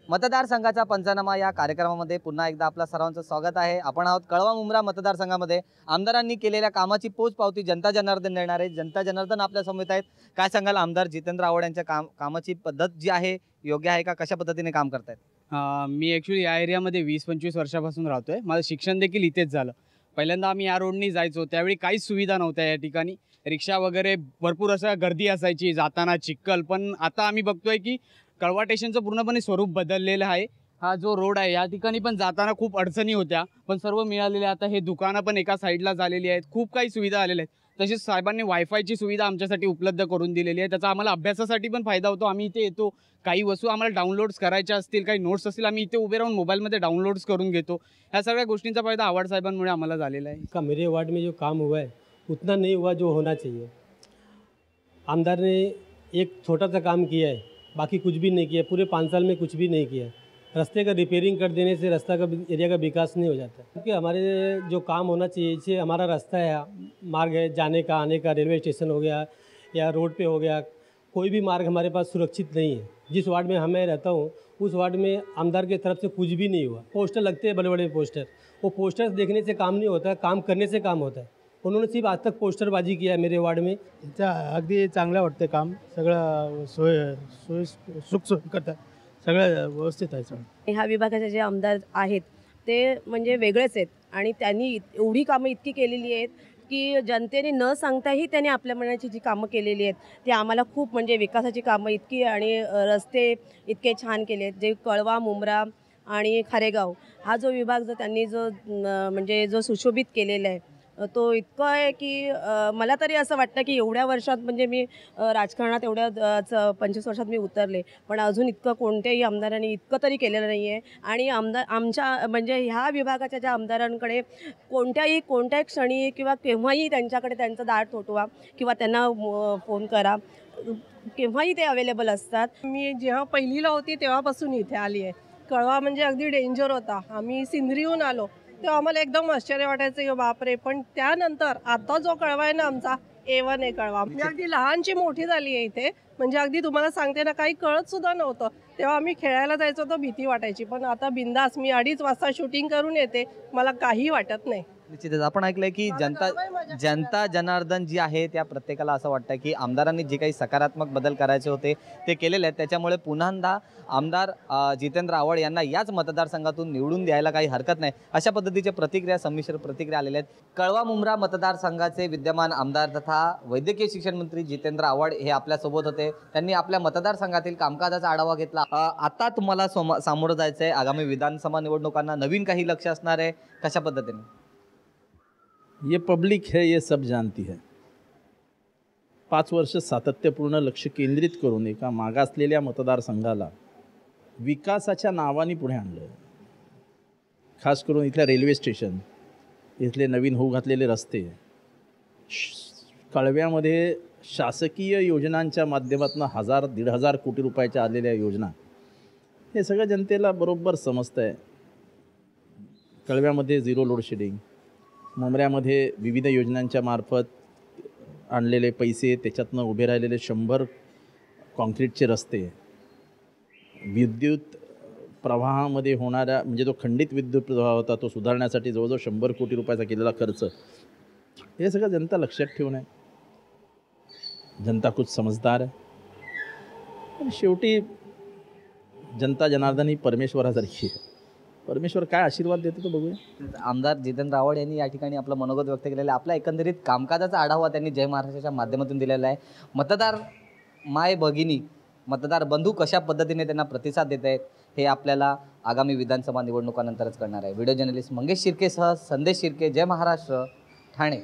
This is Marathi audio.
मतदारसंघाचा पंचनामा या कार्यक्रमामध्ये पुन्हा एकदा आपल्या सर्वांचं स्वागत आहे। आपण आहोत कळवा मुंब्रा मतदारसंघामध्ये आमदारांनी केलेल्या कामाची पोचपावती जनता जनार्दन देणार आहे। जनता जनार्दन आपल्या समोर आहेत। काय सांगाल आमदार जितेंद्र आव्हाड यांच्या कामाची पद्धत जी आहे योग्य आहे का, कशा पद्धतीने काम करतायत? मी ॲक्च्युली या एरियामध्ये 20-25 वर्षापासून राहतोय। माझं शिक्षण देखील इथेच झालं। पहिल्यांदा आम्ही या रोडनी जायचो, त्यावेळी काहीच सुविधा नव्हत्या या ठिकाणी। रिक्षा वगैरे भरपूर असं गर्दी असायची, जाताना चिखल। पण आता आम्ही बघतोय की कळवा स्टेशनचं पूर्णपणे स्वरूप बदललेलं आहे। हा जो रोड आहे या ठिकाणी पण जाताना खूप अडचणी होत्या, पण सर्व मिळालेले। आता हे दुकानं पण एका साईडला झालेली आहेत, खूप काही सुविधा आलेल्या आहेत। तसेच साहेबांनी वायफायची सुविधा आमच्यासाठी उपलब्ध करून दिलेली आहे। त्याचा आम्हाला अभ्यासासाठी पण फायदा होतो। आम्ही इथे येतो, काही वस्तू आम्हाला डाउनलोड्स करायच्या असतील, काही नोट्स असतील, आम्ही इथे उभे राहून मोबाईलमध्ये डाउनलोड्स करून घेतो। ह्या सगळ्या गोष्टींचा फायदा आव्हाड साहेबांमुळे आम्हाला झालेला आहे। का मेरे वार्ड में जो काम हुआ है उतना नहीं हुआ जो होना चाहिए। आमदार ने एक छोटा सा काम किया है, बाकी कुछ भी नहीं किया। पूरे 5 साल में कुछ भी नहीं किया। रास्ते का रिपेयरिंग कर देने से रास्ता का एरिया का विकास नहीं हो जाता, क्योंकि हमारे जो काम होना चाहिए, इसे हमारा रास्ता है, मार्ग है जाने का आने का, रेलवे स्टेशन हो गया या रोड पे हो गया, कोई भी मार्ग हमारे पास सुरक्षित नहीं है। जिस वार्ड में मैं रहता हूँ उस वार्ड में आमदार की तरफ से कुछ भी नहीं हुआ। पोस्टर लगते हैं, बड़े बड़े पोस्टर, वो पोस्टर्स देखने से काम नहीं होता, काम करने से काम होता है। उन्होंने सिर्फ आज तक पोस्टरबाजी किया है मेरे वार्ड में। अगदी चांगलं वाटतं काम, सगळं सोय सुखसोयी करतात, सगळं व्यवस्थित आहे सगळं। ह्या विभागाचे जे आमदार आहेत ते म्हणजे वेगळेच आहेत आणि त्यांनी एवढी कामं इतकी केलेली आहेत की जनतेने न सांगताही त्यांनी आपल्या मनाची जी कामं केलेली आहेत ती आम्हाला खूप म्हणजे विकासाची कामं इतकी आणि रस्ते इतके छान केले आहेत। जे कळवा मुंब्रा आणि खारेगाव हा जो विभाग जो त्यांनी जो म्हणजे जो सुशोभित केलेला आहे तो इतका आहे की मला तरी असं वाटतं की एवढ्या वर्षात म्हणजे मी राजकारणात एवढ्या 25 वर्षात मी उतरले, पण अजून इतकं कोणत्याही आमदारांनी इतकं तरी केलेलं नाही आहे। आणि आमच्या म्हणजे ह्या विभागाच्या ज्या आमदारांकडे कोणत्याही क्षणी किंवा केव्हाही त्यांच्याकडे त्यांचं दार ठोठवा किंवा त्यांना फोन करा, केव्हाही ते अवेलेबल असतात। मी जेव्हा पहिलीला होती तेव्हापासून इथे आली आहे। कळवा म्हणजे अगदी डेंजर होता। आम्ही सिंधरीहून आलो तेव्हा आम्हाला एकदम आश्चर्य वाटायचं की बापरे, पण त्यानंतर आता जो कळवा आहे ना आमचा A1 आहे कळवा। मी अगदी लहानची मोठी झाली आहे इथे, म्हणजे अगदी तुम्हाला सांगते ना काही कळत सुद्धा नव्हतं। तेव्हा आम्ही खेळायला जायचो तर भीती वाटायची, पण आता बिंदास मी 2:30 वाजता शूटिंग करून येते, मला काही वाटत नाही। निश्चितच आपण ऐकलंय की जनता जनार्दन जी आहे त्या प्रत्येकाला असं वाटतं की आमदारांनी जे काही सकारात्मक बदल करायचे होते ते केलेले आहेत। त्याच्यामुळे पुन्हा आमदार जितेंद्र आव्हाड यांना याच मतदारसंघातून निवडून द्यायला काही हरकत नाही, अशा पद्धतीच्या प्रतिक्रिया, संमिश्र प्रतिक्रिया आलेल्या आहेत। कळवा मुंब्रा मतदारसंघाचे विद्यमान आमदार तथा वैद्यकीय शिक्षण मंत्री जितेंद्र आव्हाड हे आपल्यासोबत होते। त्यांनी आपल्या मतदारसंघातील कामकाजाचा आढावा घेतला। आता तुम्हाला सामोरं जायचं आहे आगामी विधानसभा निवडणुकांना, नवीन काही लक्ष असणार आहे, कशा पद्धतीने? ये पब्लिक है, ये सब जानती है। 5 वर्ष सातत्यपूर्ण लक्ष केंद्रित करून एका मागासलेल्या मतदारसंघाला विकासाच्या नावाने पुढे आणलं। खास करून इथल्या रेल्वे स्टेशन, इथले नवीन होऊ घातलेले रस्ते, कळव्यामध्ये शासकीय योजनांच्या माध्यमातून 1000-1500 कोटी रुपयाच्या आलेल्या योजना, हे सगळं जनतेला बरोबर समजतं आहे। कळव्यामध्ये 0 लोड शेडिंग, मुंब्र्यामध्ये विविध योजनांच्या मार्फत आणलेले पैसे, त्याच्यातनं उभे राहिलेले 100 कॉन्क्रीटचे रस्ते, विद्युत प्रवाहामध्ये होणारा म्हणजे जो खंडित विद्युत प्रवाह होता तो सुधारण्यासाठी जवळजवळ 100 कोटी रुपयाचा केलेला खर्च, हे सगळं जनता लक्षात ठेवून आहे। जनता खूप समजदार आहे आणि शेवटी जनता जनार्दन ही परमेश्वरासारखी आहे। परमेश्वर काय आशीर्वाद देतो तो बघूया। आमदार जितेंद्र आव्हाड यांनी या ठिकाणी आपलं मनोगत व्यक्त केलेलं आहे। आपल्या एकंदरीत कामकाजाचा आढावा त्यांनी जय महाराष्ट्राच्या माध्यमातून दिलेला आहे। मतदार माय भगिनी, मतदार बंधू कशा पद्धतीने त्यांना प्रतिसाद देत आहेत हे आपल्याला आगामी विधानसभा निवडणुकानंतरच कळणार आहे। व्हिडिओ जर्नलिस्ट मंगेश शिर्केसह संदेश शिर्के, जय महाराष्ट्र, ठाणे।